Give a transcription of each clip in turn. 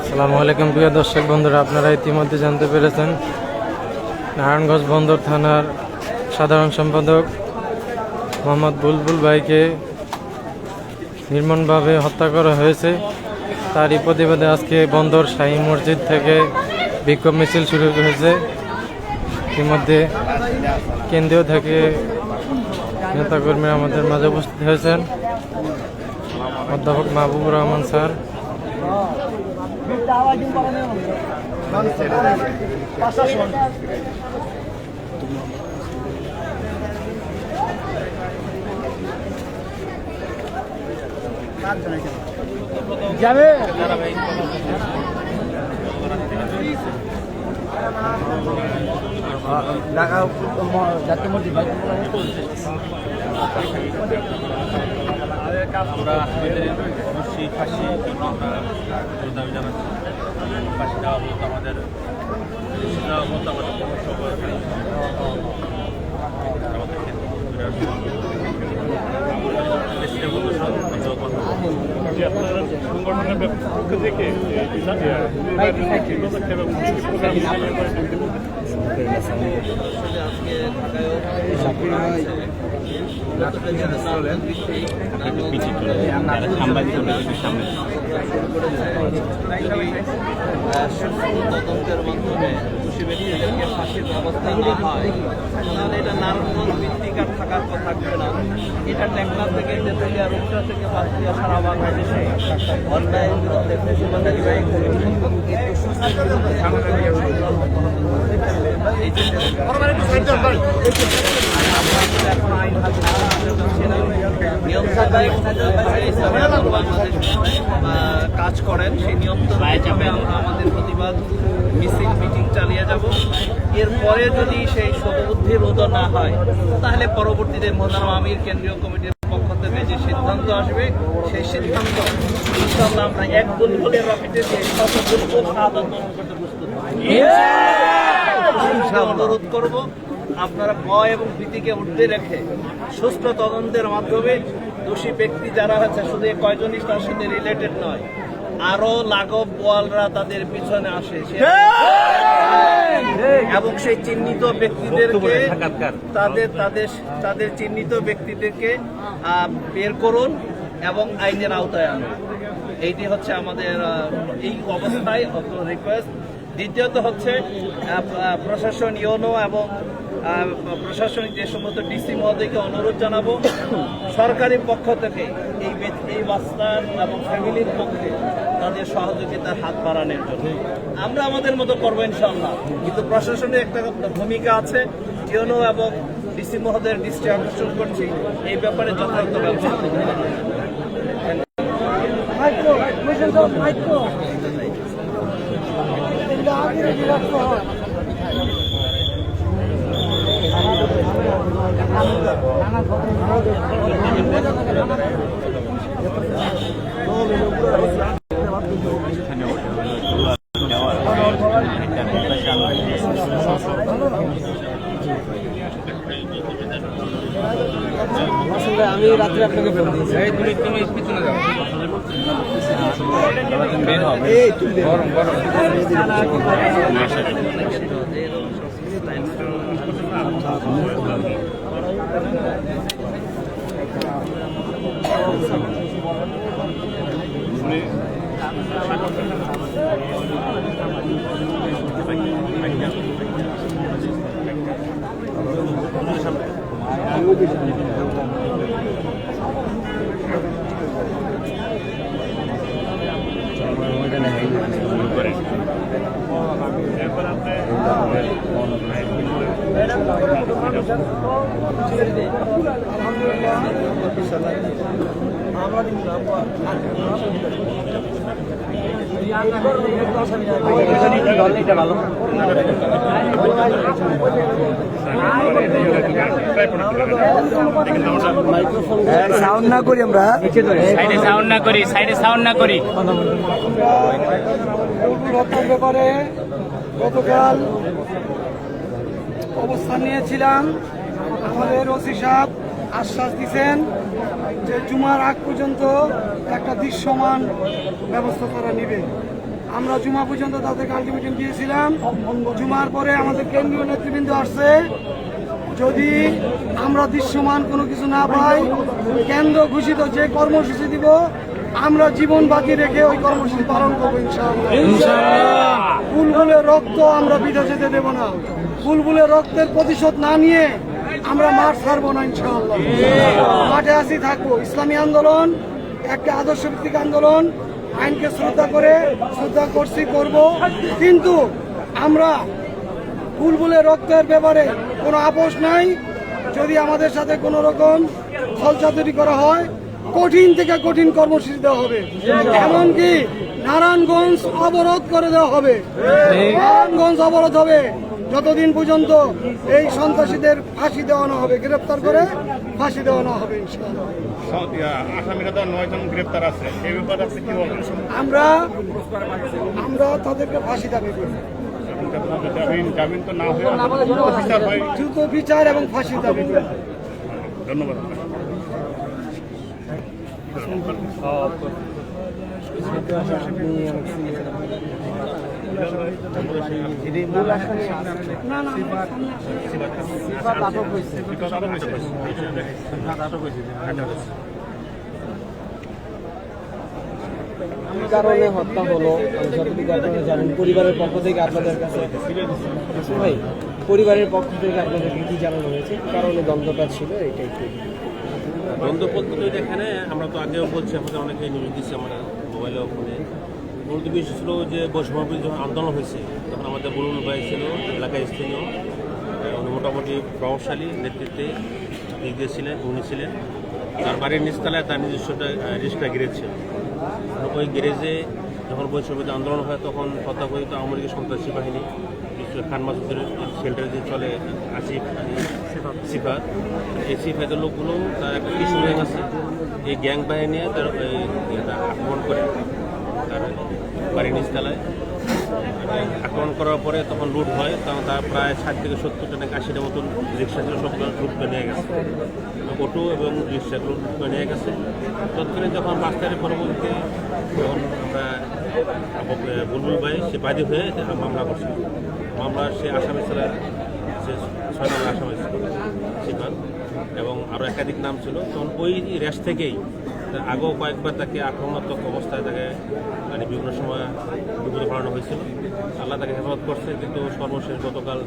আসসালামু আলাইকুম প্রিয় দর্শক বন্ধুরা, আপনারা ইতিমধ্যে জানতে পেরেছেন নারায়ণগঞ্জ বন্দর থানার সাধারণ সম্পাদক মোহাম্মদ বুলবুল ভাইকে নির্মমভাবে হত্যা করা হয়েছে। তারই প্রতিবাদে আজকে বন্দর শাহী মসজিদ থেকে বিক্ষোভ মিছিল শুরু হয়েছে। ইতিমধ্যে কেন্দ্রীয় থেকে নেতাকর্মীরা আমাদের মাঝে উপস্থিত হয়েছেন। অধ্যাপক মাহবুবুর রহমান স্যার, যাবে ঢাকা জাতীয় মসজিদ আমরা অবশ্যই ফাঁসি দাবি জানাচ্ছি। ফাঁসি দেওয়া মতো আমাদের সংগঠনের পক্ষ থেকে তদন্তের মাধ্যমে দোষী ব্যক্তিদেরকে ফাঁসির ব্যবস্থা না হয়, তাহলে এটা নারায়ণগঞ্জ ভিত্তিক আর থাকার কথা থাকবে না। এটা টেকনাফ থেকে তেতুলিয়া রূপসা থেকে পাঁচটিয়া সারা বাংলাদেশে অন্যায়ের বিরুদ্ধে ফেসিবাদী ব্যয় করে এখন আইন কাজ করেন, সেই নিয়ন্ত্রণ হিসাবে আমরা আমাদের প্রতিবাদ মিছিল মিটিং চালিয়ে যাব। এরপরে যদি সেই শুভবুদ্ধি রোধ না হয়, তাহলে পরবর্তীতে মোহতারাম আমির কেন্দ্রীয় কমিটির পক্ষ থেকে যে সিদ্ধান্ত আসবে, সেই সিদ্ধান্ত ইনশাআল্লাহ আমরা এক বুলবুলের রকেটে দিয়ে শত বুলবুল শাহাদাত বরণ করতে প্রস্তুত অনুরোধ করব, আপনারা ভয় এবং ভীতিকে ঊর্ধ্বে রেখে সুষ্ঠু তদন্তের মাধ্যমে দোষী ব্যক্তি যারা আছে, শুধু কয়জনই তার সাথে রিলেটেড নয়, আরো লাগব বোয়ালরা তাদের পিছনে আসে এবং সেই চিহ্নিত ব্যক্তিদেরকে তাদের চিহ্নিত ব্যক্তিদেরকে বের করুন এবং আইনের আওতায় আনুন। এইটি হচ্ছে আমাদের এই অবস্থায় রিকোয়েস্ট। দ্বিতীয়ত হচ্ছে প্রশাসন ইউনো এবং প্রশাসনিক যে সমস্ত ডিসি মহোদয়কে অনুরোধ জানাবো, সরকারি পক্ষ থেকে এই বাস্তার এবং ফ্যামিলির পক্ষে তাদের সহযোগিতার হাত বাড়ানোর জন্য আমরা আমাদের মতো করবো ইনশাআল্লাহ। কিন্তু প্রশাসনের একটা ভূমিকা আছে, ইউনো এবং ডিসি মহোদয়ের দৃষ্টি আকর্ষণ করছি, এই ব্যাপারে যথাযথ ব্যবস্থা আমি রাত্রে আপনাকে ফোন দিয়েছি। তুমি পিছনে যাও, সাউন্ড না করি আমরা সাইডে সাউন্ড না করি, সাইডে সাউন্ড না করি। হত্যার ব্যাপারে গতকাল অবস্থান নিয়েছিলাম। আমাদের ওসি সাহেব আশ্বাস দিয়েছেন যে জুমার আগ পর্যন্ত একটা দৃশ্যমান ব্যবস্থা তারা নেবে। আমরা জুমা পর্যন্ত তাদেরকে আলটিমেটাম দিয়েছিলাম। জুমার পরে আমাদের কেন্দ্রীয় নেতৃবৃন্দ আসছে, যদি আমরা দৃশ্যমান কোনো কিছু না পাই, কেন্দ্র ঘোষিত যে কর্মসূচি দিব আমরা জীবন বাজি রেখে ওই কর্মসূচি পালন করবো ইনশাআল্লাহ। বুলবুলের রক্ত আমরা বিধা যেতে দেব না। বুলবুলের রক্তের প্রতিশোধ না নিয়ে আমরা মাঠ ছাড়বো না ইনশাআল্লাহ। মাঠে আসি থাকবো। ইসলামী আন্দোলন একটা আদর্শ ভিত্তিক আন্দোলন, আইনকে শ্রদ্ধা করছি, করব, কিন্তু আমরা বুলবুলের রক্তের ব্যাপারে কোনো আপোষ নাই। যদি আমাদের সাথে কোনো রকম ছলচাতুরি করা হয়, কঠিন থেকে কঠিন কর্মসূচি দেওয়া হবে। এমনকি নারায়ণগঞ্জ অবরোধ করে দেওয়া হবে। নারায়ণগঞ্জ অবরোধ হবে যতদিন পর্যন্ত এই সন্ত্রাসীদের ফাঁসি দেওয়ানো হবে, গ্রেপ্তার করে ফাঁসি দেওয়ানো হবে ইনশাআল্লাহ। আসামিরা তো 9 জন গ্রেপ্তার আছে, এই ব্যাপারে আপনি কি বলবেন? আমরা তাদেরকে ফাঁসি দাবি করি। জামিন তো না হয়ে বিচার হয়। দ্রুত বিচার এবং ফাঁসি দাবি করি। ধন্যবাদ। না না কি কারণে হত্যা হলো যতটুকু আপনারা জানেন, পরিবারের পক্ষ থেকে আপনাদের কাছে ভাই পরিবারের পক্ষ থেকে আপনাদেরকে কি জানানো হয়েছে, কি কারণে দ্বন্দ্বটা ছিল এটা একটু? দ্বন্দ্ব পদ্ধতি এখানে আমরা তো আগেও বলছি, আমাদের অনেকে নিউজ দিচ্ছি আমরা মোবাইলেও ফোনে। মূলত বিষয় ছিল যে বৈষম্য যখন আন্দোলন হয়েছে তখন আমাদের বুলবুল ভাই ছিল এলাকায় স্থানীয়, উনি মোটামুটি প্রভাবশালী নেতৃত্বে এগিয়ে ছিলেন। উনি ছিলেন তার বাড়ির নিচতলায় তার নিজস্ব রিক্সা গ্যারেজ ছিল। ওই গ্যারেজে যখন বৈষম্য আন্দোলন হয় তখন তথাকথিত আওয়ামী লীগের সন্ত্রাসী বাহিনী, বিশেষ করে খান মাসুদের শেল্টারে যে চলে আসিফ সিফাত, এই সিফাতের লোকগুলো তার একটা কিছু গ্যাং আছে, এই গ্যাং বাহিনী তার আক্রমণ করে তার বাড়ির নিচতলায়। আক্রমণ করার পরে তখন লুট হয়, তখন তার প্রায় 60 থেকে 70টা নাকি 80টা মতন রিক্সা ছিল, সব লুট করে নিয়ে গেছে। অটো এবং রিক্সা লুট করে নিয়ে গেছে। তৎকালীন যখন 5 তারিখ পরবর্তীতে যখন আমরা বুলবুল ভাই সে বাদী হয়ে মামলা করছে, মামলা সে আসামি ছিল, সে 6 নম্বর আসামি ছিল সিফাত, এবং আরও একাধিক নাম ছিল। তখন ওই রেস থেকেই আগেও কয়েকবার তাকে আক্রমণাত্মক অবস্থায় তাকে মানে বিভিন্ন সময় বিপদে পড়ানো হয়েছিল। আল্লাহ তাকে হেফাজত করছে, কিন্তু সর্বশেষ গতকাল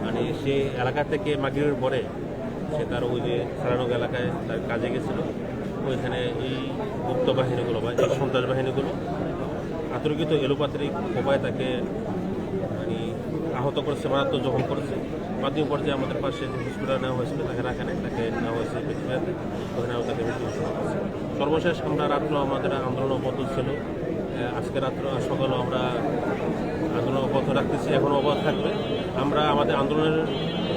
মানে সে এলাকা থেকে মাগরিবের পরে সে তার ওই যে সারানগ এলাকায় তার কাজে গেছিলো। ওইখানে এই গুপ্ত বাহিনীগুলো বা এই সন্ত্রাস বাহিনীগুলো আতর্কিত এলোপাতারিক উপায়ে তাকে মানে আহত করেছে, মারাত্মক জখম করেছে। মাধ্যমিক পর্যায়ে আমাদের পাশে যে হসপিটালে নেওয়া হয়েছিল তাকে রাখা নেই, তাকে নেওয়া হয়েছে পৃথিবীতে, ওখানেও তাকে মৃত্যু ঘোষণা করেছে। সর্বশেষ আমরা রাত্র আমাদের আন্দোলন অব্যাহত ছিল। আজকে রাত্র সকালেও আমরা আন্দোলন অব্যাহত রাখতেছি, এখনও অব্যাহত থাকবে। আমরা আমাদের আন্দোলনের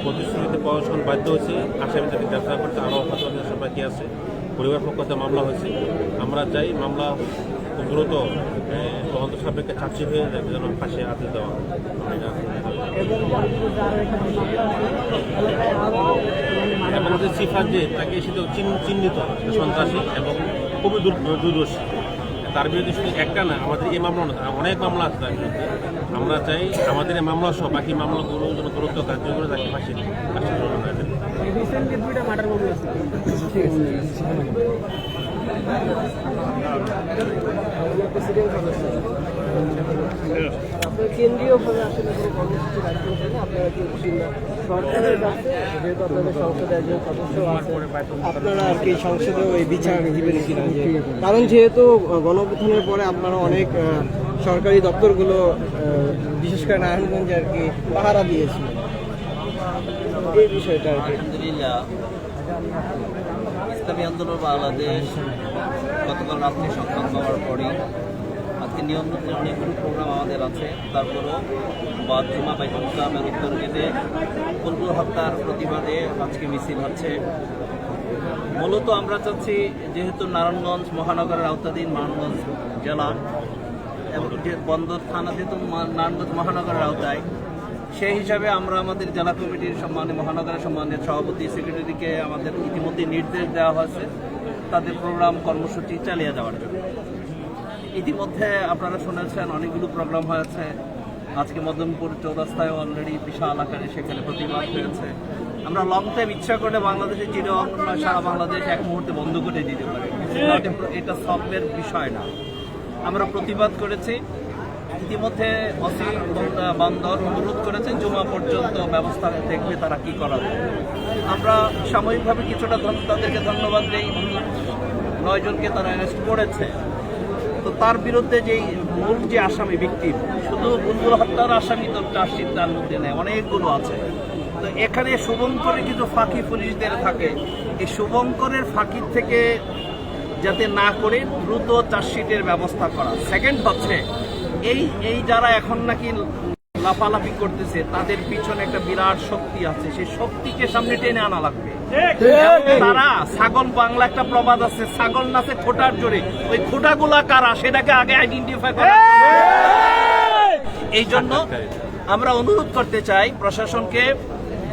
প্রতিশ্রুতিতে প্রশাসন বাধ্য হয়েছে আসামিদেরকে গ্রেফতার করতে, আরও অপরাধ বাকি আছে। পরিবার পক্ষ থেকে মামলা হয়েছে, আমরা চাই মামলা খুব দ্রুত তদন্ত সাপেক্ষে চার্জশিট হয়ে যেন ফাঁসি আদেশ দেওয়া। এবং যে সিফাত যে তাকে সেটা চিহ্নিত সন্ত্রাসী এবং খুবই দুর্দর্শী, তার বিরুদ্ধে শুধু একটা না, আমাদের এই মামলা না, অনেক মামলা আছে তার বিরুদ্ধে। আমরা চাই আমাদের এই মামলা সহ বাকি মামলাগুলো যেন দ্রুত কার্যকরী তাকে ফাঁসি রিসেন্টলি 2টা মার্ডার মুভি আছে। প্রেসিডেন্ট সদস্য আপনার কেন্দ্রীয়ভাবে আসলে কোনো কর্মসূচি রাখবেন না, আপনারা কি সরকারের কাছে যেহেতু আপনাদের সংসদে একজন সদস্য আছে আপনারা আর কি সংসদে ওই বিচার দিবেন কিনা? কারণ যেহেতু গণঅভ্যুত্থানের পরে আপনারা অনেক সরকারি দপ্তরগুলো বিশেষ করে নারায়ণগঞ্জে আর কি পাহারা দিয়েছিল, এই বিষয়টা আর কি। আলহামদুলিল্লাহ, ইসলামী আন্দোলন বাংলাদেশ গতকাল রাত্রে সংবাদ পাওয়ার পরেই আজকে নিয়মিত অনেকগুলো প্রোগ্রাম আমাদের আছে। তারপরেও জুমা বাইতুল ইসলামের উত্তর গেটে বুলবুল হত্যার প্রতিবাদে আজকে মিছিল হচ্ছে। মূলত আমরা চাচ্ছি, যেহেতু নারায়ণগঞ্জ মহানগরের আওতাধীন নারায়ণগঞ্জ জেলা এবং যে বন্দর থানা যেহেতু নারায়ণগঞ্জ মহানগরের আওতায়, সেই হিসাবে আমরা আমাদের জেলা কমিটির সম্মানে মহানগরের সম্মানের সভাপতি সেক্রেটারিকে আমাদের ইতিমধ্যে নির্দেশ দেওয়া হয়েছে তাদের প্রোগ্রাম কর্মসূচি চালিয়ে যাওয়ার জন্য। ইতিমধ্যে আপনারা শুনেছেন অনেকগুলো প্রোগ্রাম হয়েছে। আজকে মদনপুর চৌরাস্তায় অলরেডি বিশাল আকারে সেখানে প্রতিবাদ হয়েছে। আমরা লং টাইম ইচ্ছা করলে বাংলাদেশের চির সারা বাংলাদেশ এক মুহূর্তে বন্ধ করে দিতে পারি, এটা সলভের বিষয় না। আমরা প্রতিবাদ করেছি। ইতিমধ্যে অসি বন্দর অনুরোধ করেছেন জুমা পর্যন্ত ব্যবস্থা দেখবে তারা কি করা যায়। আমরা সাময়িকভাবে কিছুটা তাদেরকে ধন্যবাদ দিই। 9 জনকে তারা অ্যারেস্ট করেছে। তো তার বিরুদ্ধে যেই মূল যে আসামি ব্যক্তি, শুধু বুলবুল হত্যার আসামি তো চার্জশিট তার মধ্যে নেই, অনেকগুলো আছে। তো এখানে শুভঙ্করের কিছু ফাঁকি পুলিশদের থাকে, এই শুভঙ্করের ফাঁকির থেকে যাতে না করে দ্রুত চার্জশিটের ব্যবস্থা করা। সেকেন্ড হচ্ছে এই যারা এখন নাকি লাফালাফি করতেছে তাদের পিছনে একটা বিরাট শক্তি আছে, সেই শক্তিকে সামনে টেনে আনা লাগবে। তারা ছাগল, বাংলা একটা প্রবাদ আছে, ছাগল নাচে খোটার জোরে, ওই খোটাগুলা কারা সেটাকে আগে আইডেন্টিফাই করা। এই জন্য আমরা অনুরোধ করতে চাই প্রশাসনকে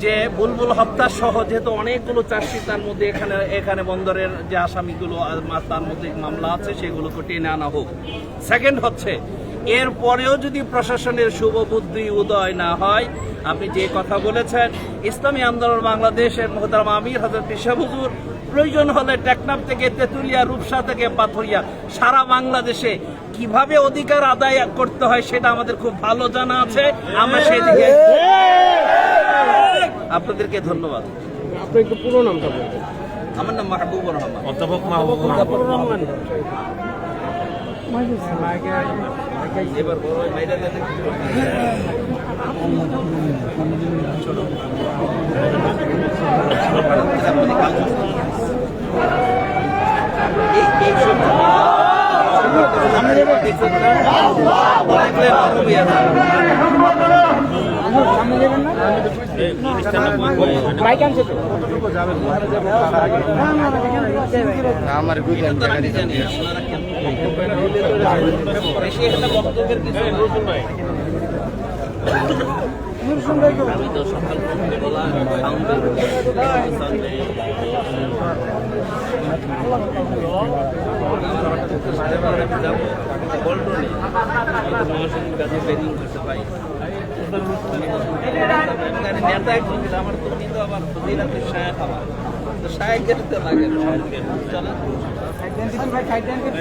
যে বুলবুল হত্যা সহ যেহেতু অনেকগুলো চার্জশিট তার মধ্যে এখানে বন্দরের যে আসামিগুলো তার মধ্যে মামলা আছে সেগুলোকে টেনে আনা হোক। সেকেন্ড হচ্ছে এরপরেও যদি প্রশাসনের শুভ বুদ্ধি উদয় না হয়, আপনি যে কথা বলেছেন ইসলামী আন্দোলন বাংলাদেশের মোহতারাম আমির হযরত পীর সাহেব হুজুর প্রয়োজন হলে টেকনাফ থেকে তেঁতুলিয়া, রূপসা থেকে পাথরিয়া সারা বাংলাদেশে কিভাবে অধিকার আদায় করতে হয় সেটা আমাদের খুব ভালো জানা আছে। আমরা সেদিকে আপনাদেরকে ধন্যবাদ। আপনার একটু পুরো নামটা বলবেন? আমার নাম মাহবুবুর রহমান। অধ্যাপক মাহবুবুর রহমান। এবার বড় বাইরে আমার বেশি একটা বক্তব্যের কিছু নাই। আমি তো সকাল বলা নেতা আমার তুমি তো আবার শায়েখ, আমার তো শায়েখের তো লাগে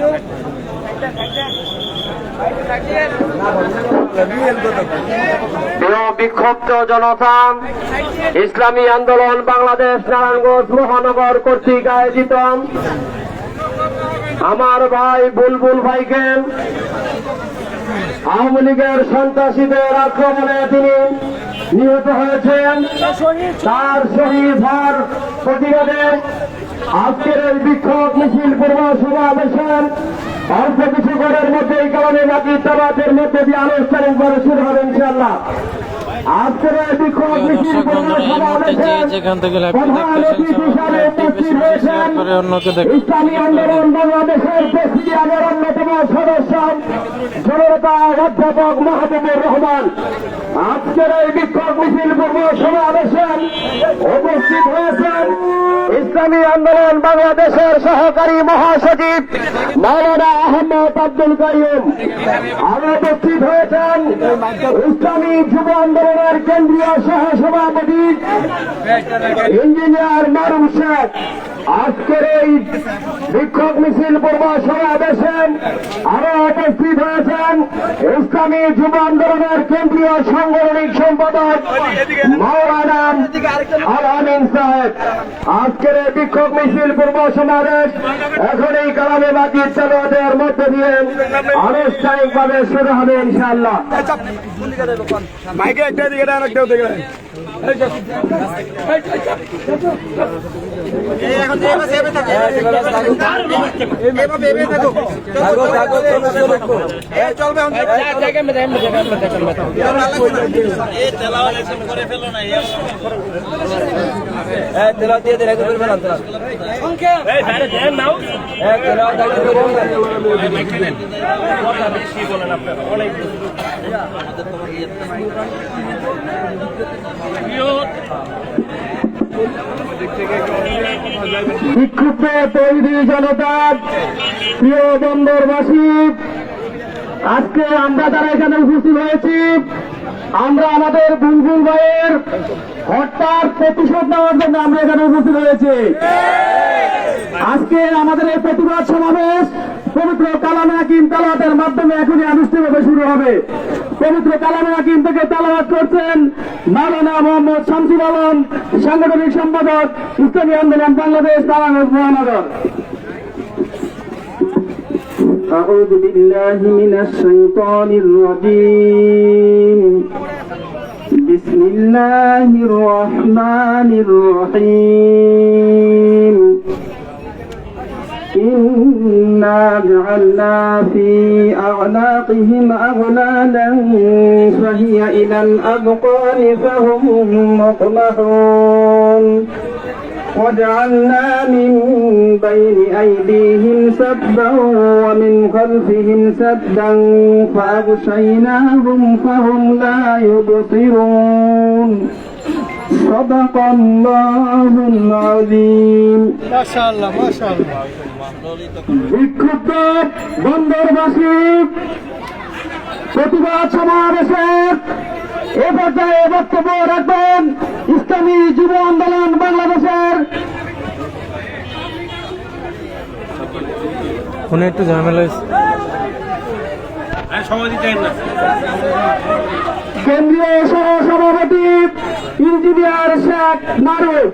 চলে। বিক্ষুব্ধ জনতা ইসলামী আন্দোলন বাংলাদেশ নারায়ণগঞ্জ মহানগর কর্তৃক আয়োজিত আমার ভাই বুলবুল ভাইকে আওয়ামী লীগের সন্ত্রাসীদের আক্রমণে তিনি নিহত হয়েছেন, তার শহীদ হওয়ার প্রতিবাদে আজকের এই বিক্ষোভ মিছিল পূর্ব সমাবেশের অল্প কিছু ঘরের মধ্যে এই কারণে বাকি তাবাতের মধ্যে দিয়ে আনুষ্ঠানিকভাবে শুরু হবে ইনশাআল্লাহ। আজকের এই বিক্ষোভ মিছিল পূর্ব সমাবেশের যেখান থেকে ইসলামী আন্দোলন বাংলাদেশের প্রেসিডিয়ামের অন্যতম সদস্য জননেতা অধ্যাপক মাহবুবুর রহমান। আজকের এই বিক্ষোভ মিছিল পূর্ব সমাবেশে উপস্থিত হয়েছেন ইসলামী আন্দোলন বাংলাদেশের সহকারী মহাসচিব মাওলানা আহমদ আব্দুল কাইয়ুম। আরো উপস্থিত হয়েছেন ইসলামী যুব আন্দোলনের কেন্দ্রীয় সহসভাপতি ইঞ্জিনিয়ার মারুফ শেখ। আজকের এই বিক্ষোভ মিছিল পূর্ব সমাবেশে আরো উপস্থিত হয়েছেন ইসলামী যুব আন্দোলনের কেন্দ্রীয় সাংগঠনিক সম্পাদক মাওলানা আল আমিন সাহেব। আজকের এই বিক্ষোভ মিছিল পূর্ব সমাবেশ এখন এই কালামে মাজিদ তেলাওয়াতের মধ্য দিয়ে আনুষ্ঠানিকভাবে শুরু হবে ইনশাআল্লাহ। বিক্ষুব্ধ তৈরি জনতা, প্রিয় বন্দরবাসী, আজকে আমরা যারা এখানে উপস্থিত হয়েছি, আমরা আমাদের বুলবুল ভাইয়ের হত্যার প্রতিশোধ নেওয়ার জন্য আমরা এখানে উপস্থিত হয়েছি। আজকে আমাদের এই প্রতিবাদ সমাবেশ পবিত্র কালামে হাকিম তেলাওয়াতের মাধ্যমে এখনই আনুষ্ঠানিকভাবে শুরু হবে। পবিত্র কালামে হাকিম থেকে তেলাওয়াত করছেন মাওলানা মোহাম্মদ শামসুল আলম, সাংগঠনিক সম্পাদক ইসলামী আন্দোলন বাংলাদেশ নারায়ণগঞ্জ মহানগর। أعوذ بالله من الشيطان الرجيم. بسم الله الرحمن الرحيم. إنا جعلنا في أعناقهم أغلالا فهي إلى الأذقان فهم مقمحون وجعلنا من بين أيديهم سدا ومن خلفهم سدا فأغشيناهم فهم لا يبصرون صدق الله العظيم. ما شاء الله ما شاء الله. বিক্ষুব্ধ বন্দরবাসী প্রতিবাদ সমাবেশের এ পর্যায়ে বক্তব্য রাখবেন ইসলামী যুব আন্দোলন বাংলাদেশের ফোনে একটু ঝামেলা হয়েছে। কেন্দ্রীয় সহসভাপতি ইঞ্জিনিয়ার শেখ মারুফ।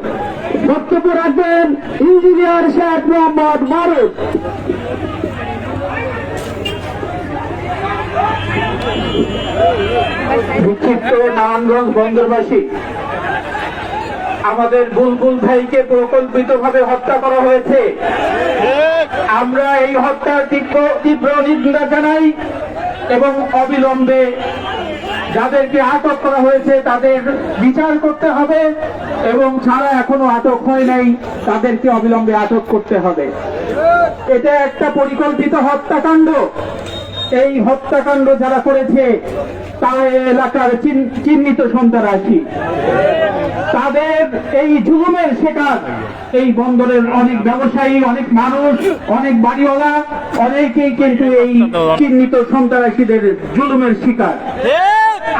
বক্তব্য রাখবেন ইঞ্জিনিয়ার শেখ মোহাম্মদ মারুফ। বিক্ষিপ্ত নারায়ণগঞ্জ বন্দরবাসী, আমাদের বুলবুল ভাইকে পরিকল্পিতভাবে হত্যা করা হয়েছে। আমরা এই হত্যার তীব্র নিন্দা জানাই এবং অবিলম্বে যাদেরকে আটক করা হয়েছে তাদের বিচার করতে হবে এবং যারা এখনো আটক হয় নাই তাদেরকে অবিলম্বে আটক করতে হবে। এটা একটা পরিকল্পিত হত্যাকাণ্ড। এই হত্যাকাণ্ড যারা করেছে তারা এলাকার চিহ্নিত সন্ত্রাসী। তাদের এই জুলুমের শিকার এই বন্দরের অনেক ব্যবসায়ী, অনেক মানুষ, অনেক বাড়িওয়ালা, অনেকেই কিন্তু এই চিহ্নিত সন্ত্রাসীদের জুলুমের শিকার।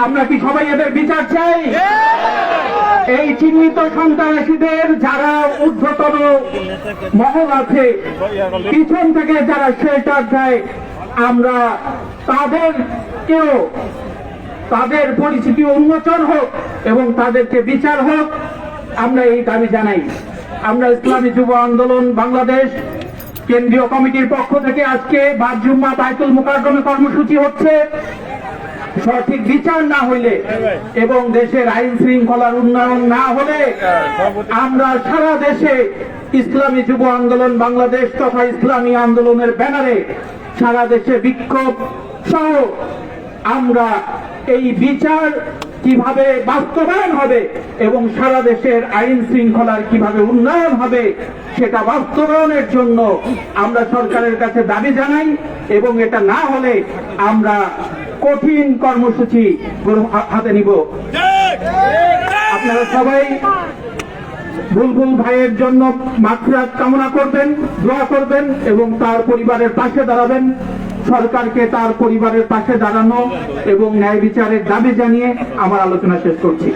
আমরা কি সবাই এদের বিচার চাই? এই চিহ্নিত সন্ত্রাসীদের যারা ঊর্ধ্বতন মহল আছে, পিছন থেকে যারা শেল্টার দেয়, আমরা তাদেরকেও তাদের পরিচিতি উন্মোচন হোক এবং তাদেরকে বিচার হোক, আমরা এই দাবি জানাই। আমরা ইসলামী যুব আন্দোলন বাংলাদেশ কেন্দ্রীয় কমিটির পক্ষ থেকে আজকে বাদ জুম্মা বাইতুল মুকাররমে কর্মসূচি হচ্ছে। সঠিক বিচার না হইলে এবং দেশের আইন শৃঙ্খলার উন্নয়ন না হলে আমরা সারা দেশে ইসলামী যুব আন্দোলন বাংলাদেশ তথা ইসলামী আন্দোলনের ব্যানারে সারা দেশে বিক্ষোভ সহ আমরা এই বিচার কিভাবে বাস্তবায়ন হবে এবং সারা দেশের আইন শৃঙ্খলার কিভাবে উন্নয়ন হবে সেটা বাস্তবায়নের জন্য আমরা সরকারের কাছে দাবি জানাই, এবং এটা না হলে আমরা কঠিন কর্মসূচি হাতে নিব। আপনারা সবাই বুলবুল ভাইয়ের জন্য মাগফিরাত কামনা করবেন, দোয়া করবেন এবং তার পরিবারের পাশে দাঁড়াবেন। সরকারকে তার পরিবারের পাশে দাঁড়ানো এবং ন্যায় বিচারের দাবি জানিয়ে আমার আলোচনা শেষ করছি।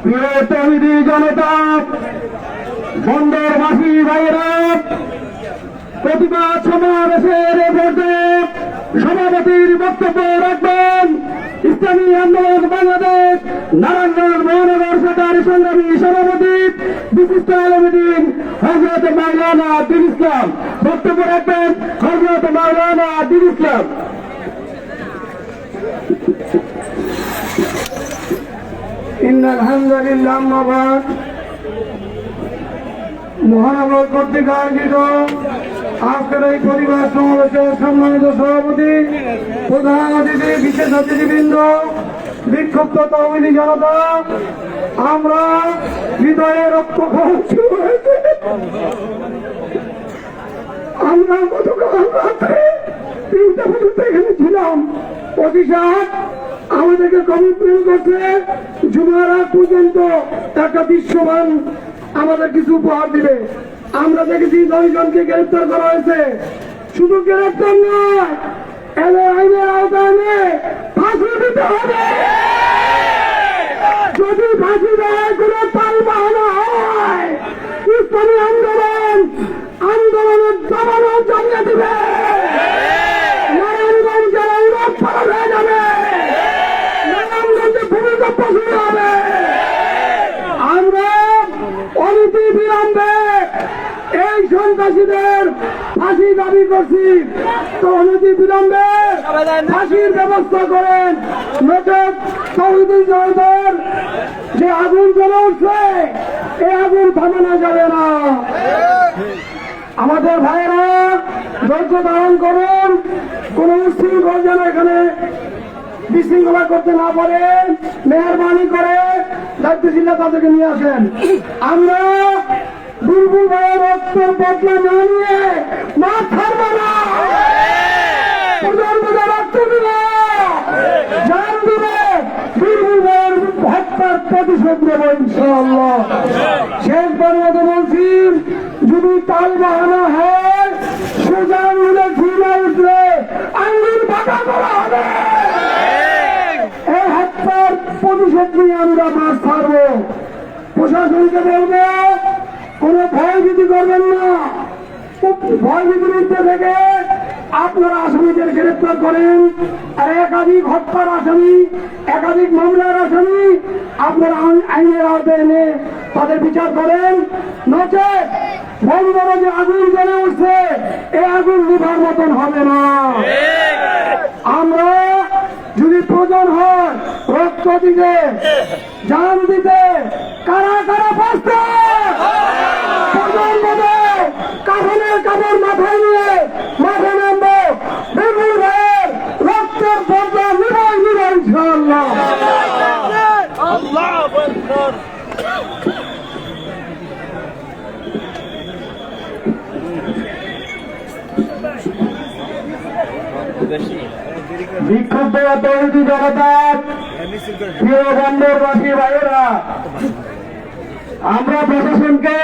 প্রিয় তৌহিদি জনতা, বন্দরবাসী ভাইয়েরা, প্রতিবাদ সমাবেশের পর্যায়ে সভাপতির বক্তব্য রাখবেন ইসলামী আন্দোলন বাংলাদেশ নারায়ণগঞ্জ মহানগর শাখার সংগ্রামী সভাপতি বিশিষ্ট আলমদ্দিন হযরত মাওলানা আব্দুল ইসলাম। বক্তব্য রাখবেন হযরত মাওলানা আব্দুল ইসলাম। ইন্নাল হামদুলিল্লাহ, আম্মা বাদ। মহানগর কর্তৃক আয়োজিত আজকের এই পরিবার সমাবেশের সম্মানিত সভাপতি, প্রধান অতিথি, বিশেষ অতিথিবৃন্দ, বিক্ষুব্ধ তৌহিদি জনতা, আমরা হৃদয়ে রক্তক্ষরণ শুরু হয়েছে। আমরা গতকাল রাত্রে 3টা পর্যন্ত এখানে ছিলাম। অফিসার আমাদেরকে কমিটমেন্ট করছে জুমার আগ পর্যন্ত একটা দৃশ্যমান আমাদের কিছু উপহার দিবে। আমরা দেখেছি 9 জনকে গ্রেফতার করা হয়েছে। শুধু গ্রেফতার নয়, এদের আইনের আওতায় এনে ফাঁসি দিতে হবে। যদি ফাঁসি দেয় কোনো তাল বাহানা হয়, ইসলামী আন্দোলনের জমানো জমিয়ে দিবে। নারায়ণগঞ্জ জেলা উলট পালন হয়ে যাবে। নারায়ণগঞ্জে ভূমিকম্প শুরু হবে। আমরা অনতি বিলম্বে এই সন্ত্রাসীদের ফাঁসি দাবি করছি, তো অনতি বিলম্বে ফাঁসির ব্যবস্থা করেন। নচেত তৌহিদি জনতার যে আগুন জ্বলে উঠছে, এই আগুন থামানো যাবে না। আমাদের ভাইয়েরা ধৈর্য ধারণ করুন, কোন উশৃঙ্খল যেন এখানে বিশৃঙ্খলা করতে না পারেন, মেহরবানি করে দায়িত্বশীলরা তাদেরকে নিয়ে আসেন। আমরা বুলবুল ভাইয়ের রক্তের বদলা না নিয়ে মাঠ ছাড়বো না। প্রজন্মকে রক্ত দিব, জান দিব, বুলবুল ভাইয়ের হত্যার প্রতিশোধ নেব ইনশাআল্লাহ। শেষবার মতো বলছি, যদি তাল বাহানা হয়, সোজা আঙুলে ঘুরে উঠলে আঙ্গুল বাঁকা করা হবে। এই হত্যার প্রতিশোধ নিয়ে আমরা মাছ ছাড়বো। প্রশাসনকে বলবো, কোন ভয়ভীতি করবেন না। ভয়ভীতির মধ্যে থেকে আপনারা আসামিদের গ্রেফতার করেন, আর একাধিক হত্যার আসামি, একাধিক মামলার আসামি আপনারা আইনের আওতায় এনে তাদের বিচার করেন। নচেত বন্দরে যে আগুন জ্বলে উঠছে, এই আগুন নিভার মতন হবে না। আমরা যদি প্রয়োজন হয় রক্ত দিতে, জান দিতে, কারা কারা প্রস্তুত, কাফনের কাপড় মাথায় নিয়ে মাঠে নামবো। বুলবুল ভাইয়ের রক্তের বদলা নিবাই নিব ইনশাআল্লাহ। বিক্ষুব্ধ তৌহিদি জনতা, প্রিয় বন্দরবাসী ভাইয়েরা, আমরা প্রশাসনকে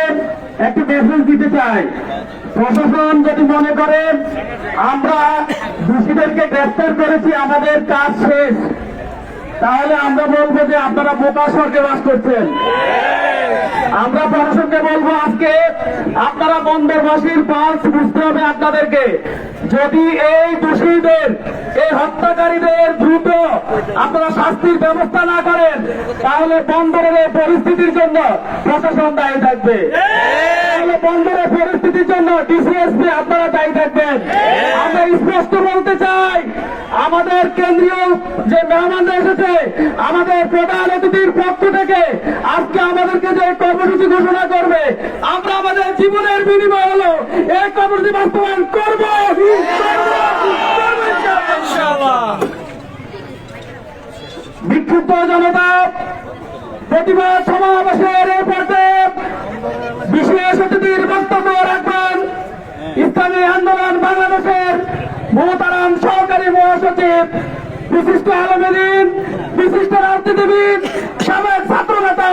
একটি মেসেজ দিতে চাই। প্রশাসন যদি মনে করে আমরা দোষীদেরকে গ্রেফতার করেছি, আমাদের কাজ শেষ, তাহলে আমরা বলবো যে আপনারা বোকা স্বর্গে বাস করছেন। আমরা প্রশাসনকে বলবো, আজকে আপনারা বন্দরবাসীর পালস বুঝতে হবে আপনাদেরকে। যদি এই দোষীদের, এই হত্যাকারীদের দ্রুত আপনারা শাস্তির ব্যবস্থা না করেন, তাহলে বন্দরের এই পরিস্থিতির জন্য প্রশাসন দায়ী থাকবে। তাহলে বন্দরের পরিস্থিতির জন্য ডিসিএসপি আপনারা দায়ী থাকবেন। আমরা স্পষ্ট বলতে চাই, আমাদের কেন্দ্রীয় যে মেহমানরা এসেছে, আমাদের প্রধান অতিথির পক্ষ থেকে আজকে আমাদেরকে যে কর্মসূচি ঘোষণা করবে, আমরা আমাদের জীবনের বিনিময় হলো এই কর্মসূচি বাস্তবায়ন করবো ইনশাআল্লাহ। ছাত্র জনতা প্রতিবাদ সমাবেশের এই পর্যায়ে বিশেষ অতিথির বক্তব্য রাখবেন ইসলামী আন্দোলন বাংলাদেশের মোহতারাম সহকারী মহাসচিব বিশিষ্ট আলমদিন বিশিষ্ট রাজনীতিবিদ সাবেক ছাত্র নেতা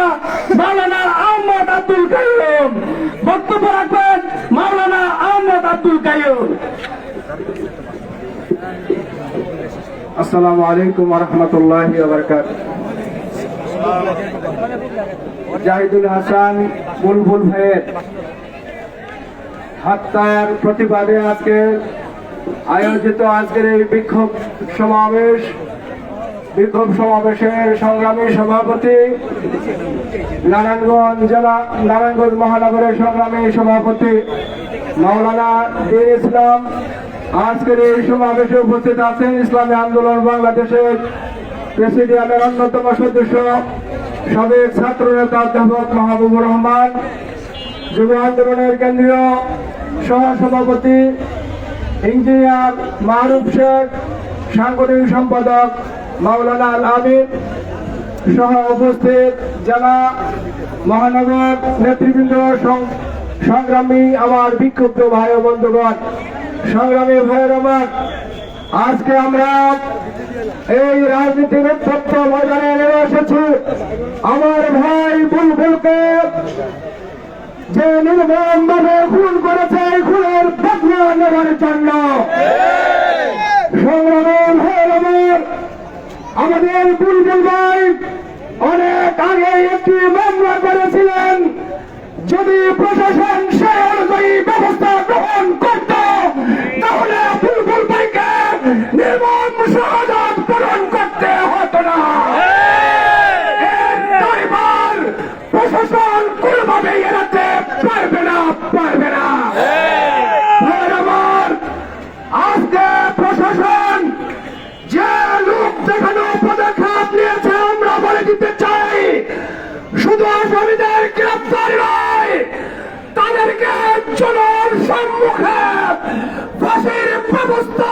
মাওলানা আহমদ আব্দুল কাইয়ুম। বক্তব্য রাখবেন মাওলানা আহমদ আব্দুল কাইয়ুম। আসসালামু আলাইকুম ওয়া রাহমাতুল্লাহি ওয়া বারাকাতুহু। জাহিদুল হাসান বুলবুল ভাইয়ের হত্যার প্রতিবাদে আজকে আয়োজিত আজকের এই বিক্ষোভ সমাবেশের সংগ্রামী সভাপতি নারায়ণগঞ্জ মহানগরের সংগ্রামী সভাপতি মাওলানা দীন ইসলাম, আজকের এই সমাবেশে উপস্থিত আছেন ইসলামী আন্দোলন বাংলাদেশের প্রেসিডিয়ামের অন্যতম সদস্য সাবেক ছাত্র নেতা অধ্যাপক মাহবুবুর রহমান, যুব আন্দোলনের কেন্দ্রীয় সহসভাপতি ইঞ্জিনিয়ার মারুফ শেখ, সাংগঠনিক সম্পাদক মাওলানা আল আমিন সহ উপস্থিত জেলা মহানগর নেতৃবৃন্দ, সংগ্রামী আমার বিক্ষুব্ধ ভাই ও বন্ধুগণ, সংগ্রামী ভাইয়ের আমার, আজকে আমরা এই রাজনীতির উত্তপ্ত ময়দানে নেমে এসেছি আমার ভাই বুলবুলকে যে নির্মমভাবে খুন করেছে এই খুনের বদলা নেওয়ার জন্য। সংগ্রামী ভাইয়ের আমার, আমাদের বুলবুল ভাই অনেক আগে একটি মামলা করেছিলেন, যদি প্রশাসন সেই অনুযায়ী ব্যবস্থা গ্রহণ করত তাহলে বুলবুল ভাইকে নির্মম শাহাদাত পূরণ করতে হতো না। এর প্রশাসন কোনোভাবেই এড়াতে পারবে না। আমার আজকে প্রশাসন যে লোক দেখানো পদক্ষেপ নিয়েছে আমরা বলে দিতে চাই, শুধু আসামিদের গ্রেপ্তার নয়, তাদেরকে জনসম্মুখে ফাঁসির ব্যবস্থা